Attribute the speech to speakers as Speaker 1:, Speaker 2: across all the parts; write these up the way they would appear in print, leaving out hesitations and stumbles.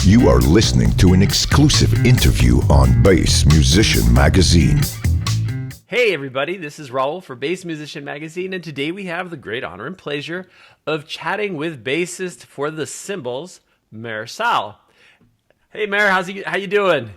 Speaker 1: You are listening to an exclusive interview on Bass Musician Magazine.
Speaker 2: Hey everybody, this is Raul for Bass Musician Magazine, and today we have the great honor and pleasure of chatting with bassist for the Cymbals, Mer Sal. Hey Mer, how you doing?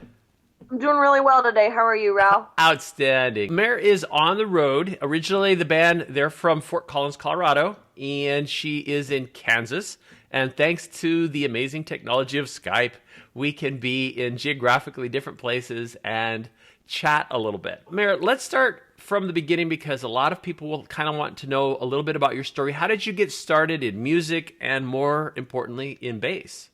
Speaker 3: I'm doing really well today. How are you, Raul?
Speaker 2: Outstanding. Mer is on the road. Originally, the band, they're from Fort Collins, Colorado, and she is in Kansas. And thanks to the amazing technology of Skype, we can be in geographically different places and chat a little bit. Mer, let's start from the beginning because a lot of people will kind of want to know a little bit about your story. How did you get started in music and, more importantly, in bass?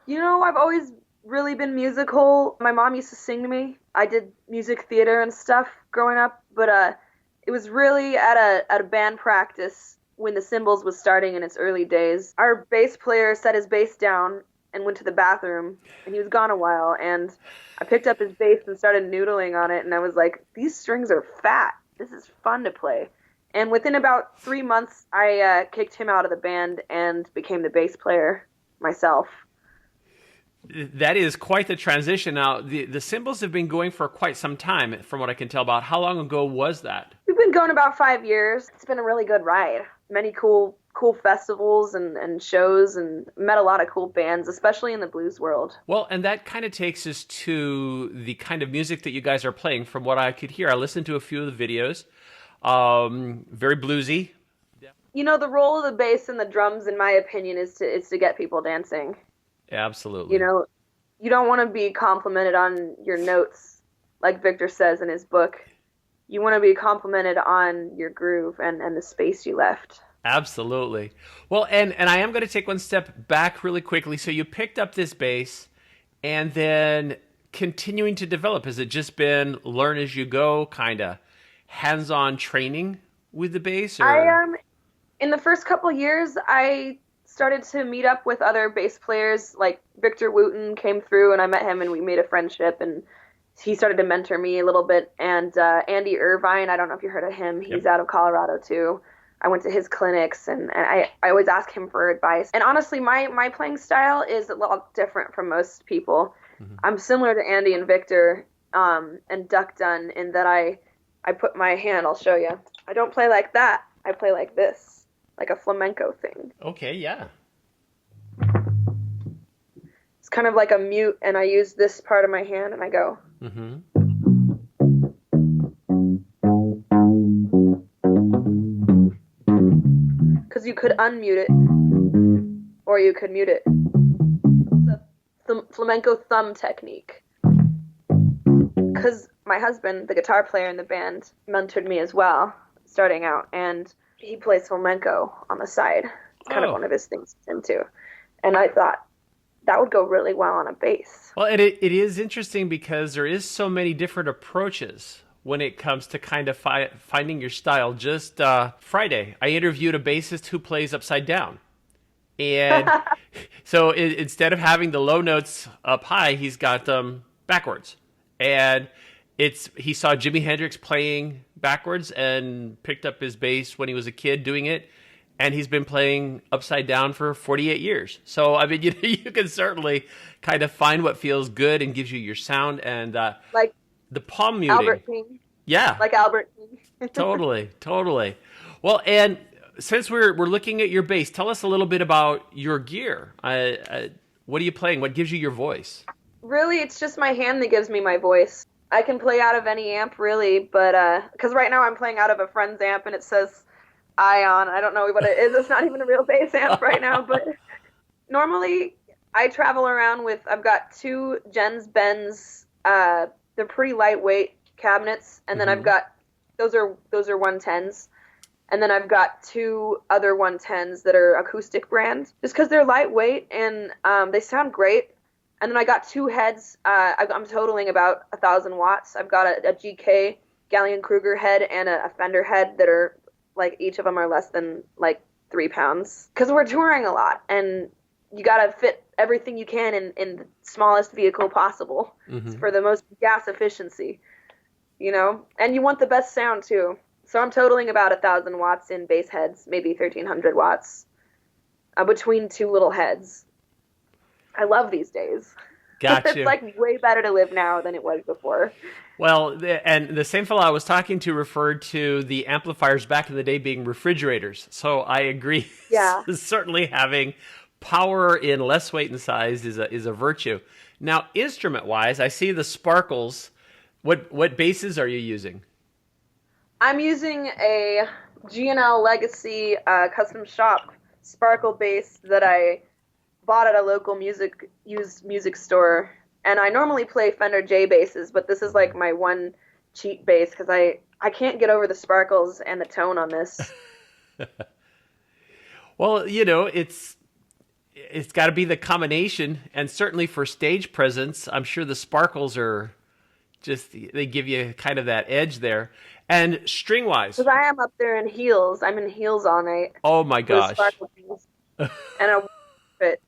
Speaker 3: You know, I've always really been musical. My mom used to sing to me. I did music theater and stuff growing up, but it was really at a band practice when the Cymbals was starting in its early days. Our bass player set his bass down and went to the bathroom, and he was gone a while, and I picked up his bass and started noodling on it, and I was like, these strings are fat. This is fun to play. And within about 3 months, I kicked him out of the band and became the bass player myself.
Speaker 2: That is quite the transition. Now, the Cymbals have been going for quite some time, from what I can tell. About how long ago was that?
Speaker 3: We've been going about 5 years. It's been a really good ride. Many cool festivals and shows, and met a lot of cool bands, especially in the blues world.
Speaker 2: Well, and that kind of takes us to the kind of music that you guys are playing. From what I could hear, I listened to a few of the videos. Very bluesy.
Speaker 3: You know, the role of the bass and the drums, in my opinion, is to get people dancing.
Speaker 2: Absolutely.
Speaker 3: You know, you don't want to be complimented on your notes, like Victor says in his book. You want to be complimented on your groove and the space you left.
Speaker 2: Absolutely. Well, and I am going to take one step back really quickly. So you picked up this bass and then continuing to develop. Has it just been learn as you go, kind of hands-on training with the bass? Or?
Speaker 3: In the first couple of years, I started to meet up with other bass players, like Victor Wooten came through, and I met him, and we made a friendship, and he started to mentor me a little bit. And Andy Irvine, I don't know if you heard of him. He's out of Colorado too. I went to his clinics, and I always ask him for advice. And honestly, my playing style is a lot different from most people. Mm-hmm. I'm similar to Andy and Victor and Duck Dunn in that I put my hand, I'll show you. I don't play like that. I play like this, like a flamenco thing.
Speaker 2: Okay, yeah.
Speaker 3: It's kind of like a mute, and I use this part of my hand, and I go. Mm-hmm. Because you could unmute it, or you could mute it. It's a flamenco thumb technique. Because my husband, the guitar player in the band, mentored me as well, starting out, and he plays flamenco on the side. It's kind of one of his things to him too. And I thought that would go really well on a bass.
Speaker 2: Well, it is interesting because there is so many different approaches when it comes to kind of finding your style. Just Friday, I interviewed a bassist who plays upside down. And so instead of having the low notes up high, he's got them backwards. And he saw Jimi Hendrix playing backwards and picked up his bass when he was a kid doing it. And he's been playing upside down for 48 years. So, I mean, you can certainly kind of find what feels good and gives you your sound. And
Speaker 3: like
Speaker 2: the palm muting.
Speaker 3: Albert King.
Speaker 2: Yeah.
Speaker 3: Like Albert King.
Speaker 2: Totally. Well, and since we're looking at your bass, tell us a little bit about your gear. What are you playing? What gives you your voice?
Speaker 3: Really, it's just my hand that gives me my voice. I can play out of any amp, really, but because right now I'm playing out of a friend's amp, and it says Ion. I don't know what it is. It's not even a real bass amp right now, but normally I travel around with, I've got 2 Jens Benz, they're pretty lightweight cabinets, and then I've got, those are 110s, and then I've got 2 other 110s that are acoustic brand, just because they're lightweight and they sound great. And then I got 2 heads. I'm totaling about 1,000 watts. I've got a GK Galleon Kruger head and a Fender head that are like, each of them are less than like 3 pounds. Because we're touring a lot, and you got to fit everything you can in the smallest vehicle possible for the most gas efficiency, you know? And you want the best sound too. So I'm totaling about 1,000 watts in bass heads, maybe 1,300 watts between 2 little heads. I love these days.
Speaker 2: Got
Speaker 3: It's
Speaker 2: you.
Speaker 3: like way better to live now than it was before.
Speaker 2: Well, and the same fellow I was talking to referred to the amplifiers back in the day being refrigerators. So I agree.
Speaker 3: Yeah.
Speaker 2: Certainly having power in less weight and size is a virtue. Now, instrument-wise, I see the sparkles. What basses are you using?
Speaker 3: I'm using a G&L Legacy custom shop sparkle bass that I bought at a local used music store. And I normally play Fender J basses, but this is like my one cheap bass because I can't get over the sparkles and the tone on this.
Speaker 2: Well, it's got to be the combination, and certainly for stage presence, I'm sure the sparkles are they give you kind of that edge there. And string wise,
Speaker 3: Because I am up there in heels. I'm in heels all night.
Speaker 2: oh my
Speaker 3: With
Speaker 2: gosh.
Speaker 3: sparkle things. And I fit.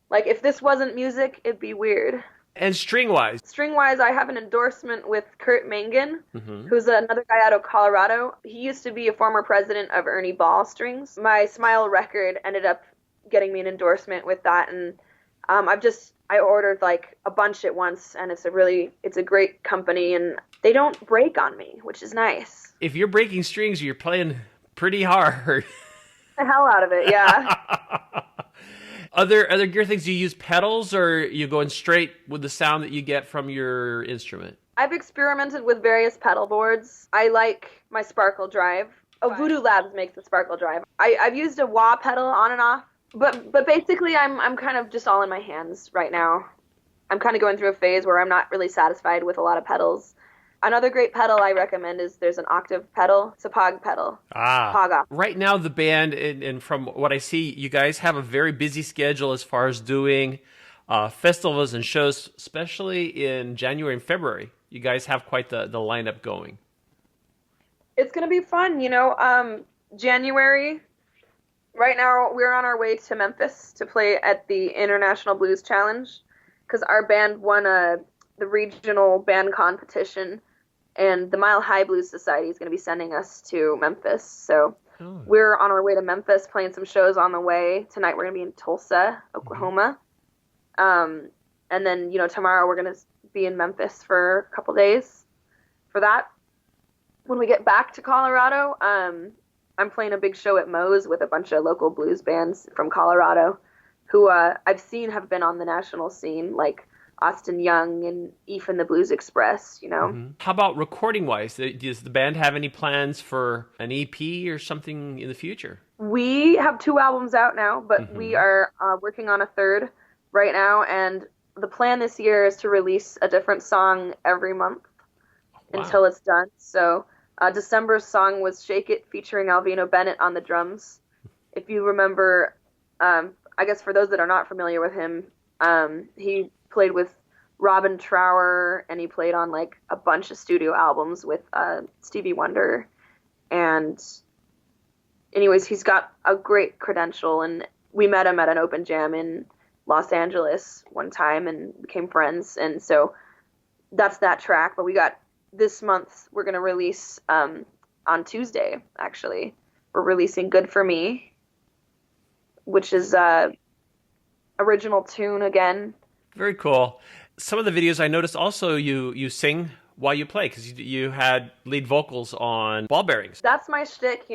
Speaker 3: Like if this wasn't music, it'd be weird.
Speaker 2: And string wise,
Speaker 3: String wise, I have an endorsement with Kurt Mangan, who's another guy out of Colorado. He used to be a former president of Ernie Ball Strings. My Smile record ended up getting me an endorsement with that, and I ordered like a bunch at once, and it's a great company, and they don't break on me, which is nice.
Speaker 2: if you're breaking strings, you're playing pretty hard.
Speaker 3: The hell out of it, yeah.
Speaker 2: Other gear things, do you use pedals or are you going straight with the sound that you get from your instrument?
Speaker 3: I've experimented with various pedal boards. I like my Sparkle Drive. Oh, Voodoo Labs makes the Sparkle Drive. I've used a wah pedal on and off, but basically I'm kind of just all in my hands right now. I'm kind of going through a phase where I'm not really satisfied with a lot of pedals. Another great pedal I recommend is there's an octave pedal. It's a Pog pedal. Pog off.
Speaker 2: Right now the band, and from what I see, you guys have a very busy schedule as far as doing festivals and shows, especially in January and February. You guys have quite the lineup going.
Speaker 3: It's going to be fun, January. Right now we're on our way to Memphis to play at the International Blues Challenge because our band won the regional band competition. And the Mile High Blues Society is going to be sending us to Memphis. So we're on our way to Memphis, playing some shows on the way. Tonight we're going to be in Tulsa, Oklahoma. And then, tomorrow we're going to be in Memphis for a couple days for that. When we get back to Colorado, I'm playing a big show at Moe's with a bunch of local blues bands from Colorado who I've seen have been on the national scene, like Austin Young and Ethan the Blues Express,
Speaker 2: How about recording-wise? Does the band have any plans for an EP or something in the future?
Speaker 3: We have 2 albums out now, but we are working on a third right now, and the plan this year is to release a different song every month until it's done. So December's song was Shake It, featuring Alvino Bennett on the drums. If you remember, I guess for those that are not familiar with him, he played with Robin Trower, and he played on like a bunch of studio albums with Stevie Wonder. And anyways, he's got a great credential, and we met him at an open jam in Los Angeles one time and became friends. And so that's that track. But we got this month, we're going to release on Tuesday, actually. We're releasing Good For Me, which is original tune again. Very
Speaker 2: cool. Some of the videos I noticed also you sing while you play, because you had lead vocals on Ball Bearings.
Speaker 3: That's my shtick,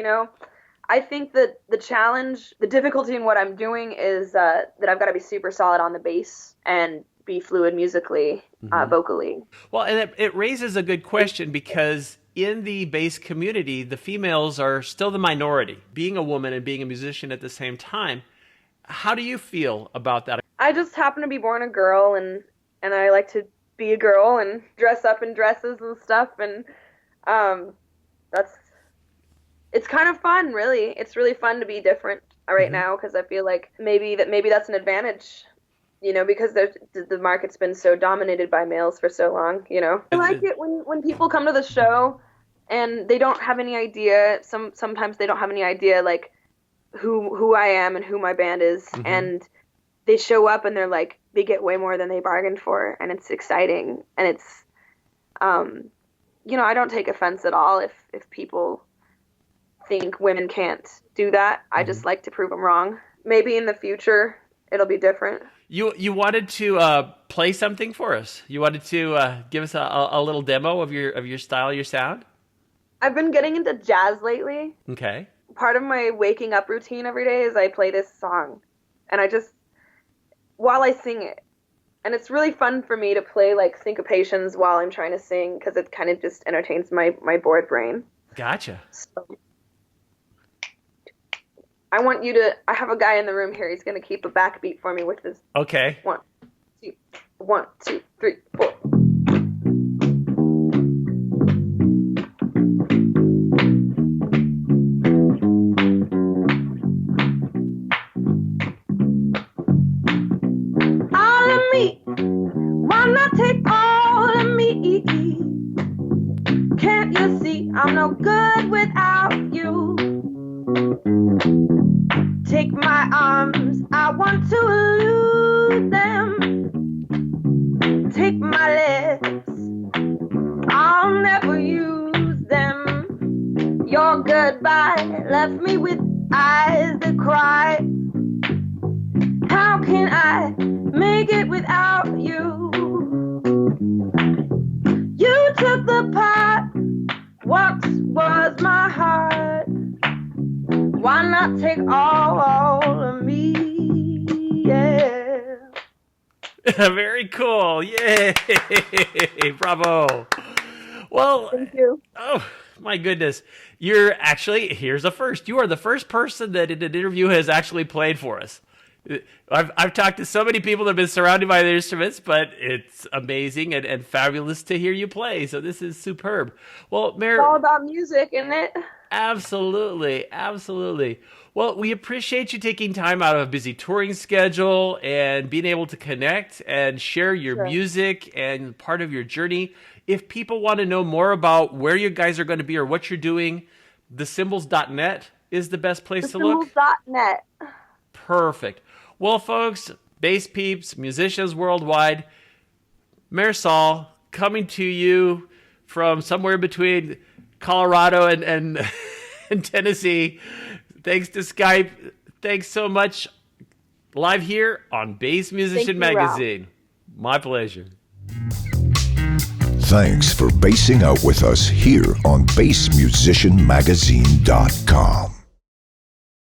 Speaker 3: I think that the challenge, the difficulty in what I'm doing is that I've got to be super solid on the bass and be fluid musically, vocally.
Speaker 2: Well, and it raises a good question, because in the bass community, the females are still the minority. Being a woman and being a musician at the same time, how do you feel about that?
Speaker 3: I just happen to be born a girl, and I like to be a girl and dress up in dresses and stuff, and it's kind of fun, really. It's really fun to be different right now, because I feel like maybe that's an advantage, because the market's been so dominated by males for so long, I like it when people come to the show and they don't have any idea. Sometimes they don't have any idea, like, who I am and who my band is, and they show up and they're like, they get way more than they bargained for, and it's exciting, and it's, I don't take offense at all if people think women can't do that. I just like to prove them wrong. Maybe in the future, it'll be different.
Speaker 2: You wanted to play something for us. You wanted to give us a little demo of your style, your sound.
Speaker 3: I've been getting into jazz lately.
Speaker 2: Okay.
Speaker 3: Part of my waking up routine every day is I play this song, and while I sing it. And it's really fun for me to play like syncopations while I'm trying to sing because it kind of just entertains my bored brain.
Speaker 2: Gotcha.
Speaker 3: So I have a guy in the room here. He's going to keep a backbeat for me with this.
Speaker 2: Okay.
Speaker 3: 1, 2, 3, 4. Why not take all of me? Can't you see I'm no good without you? Take my arms, I want to lose them. Take my lips, I'll never use them. Your goodbye left me with eyes that cry. How can I make it without you? You took the part, what was my heart? Why not take all of me? Yeah.
Speaker 2: Very cool. Yay. Bravo. Well,
Speaker 3: thank you.
Speaker 2: Oh, my goodness. Here's a first. You are the first person that in an interview has actually played for us. I've talked to so many people that have been surrounded by their instruments, but it's amazing and fabulous to hear you play. So this is superb. Well, Mer,
Speaker 3: it's all about music, isn't it?
Speaker 2: Absolutely, absolutely. Well, we appreciate you taking time out of a busy touring schedule and being able to connect and share your music and part of your journey. If people want to know more about where you guys are going to be or what you're doing, thecymbals.net is the best place to look.
Speaker 3: Thecymbals.net.
Speaker 2: Perfect. Well, folks, bass peeps, musicians worldwide, Mer Sal coming to you from somewhere between Colorado and Tennessee. Thanks to Skype. Thanks so much. Live here on Bass Musician Magazine.
Speaker 3: Raul.
Speaker 2: My pleasure.
Speaker 1: Thanks for bassing out with us here on BassMusicianMagazine.com.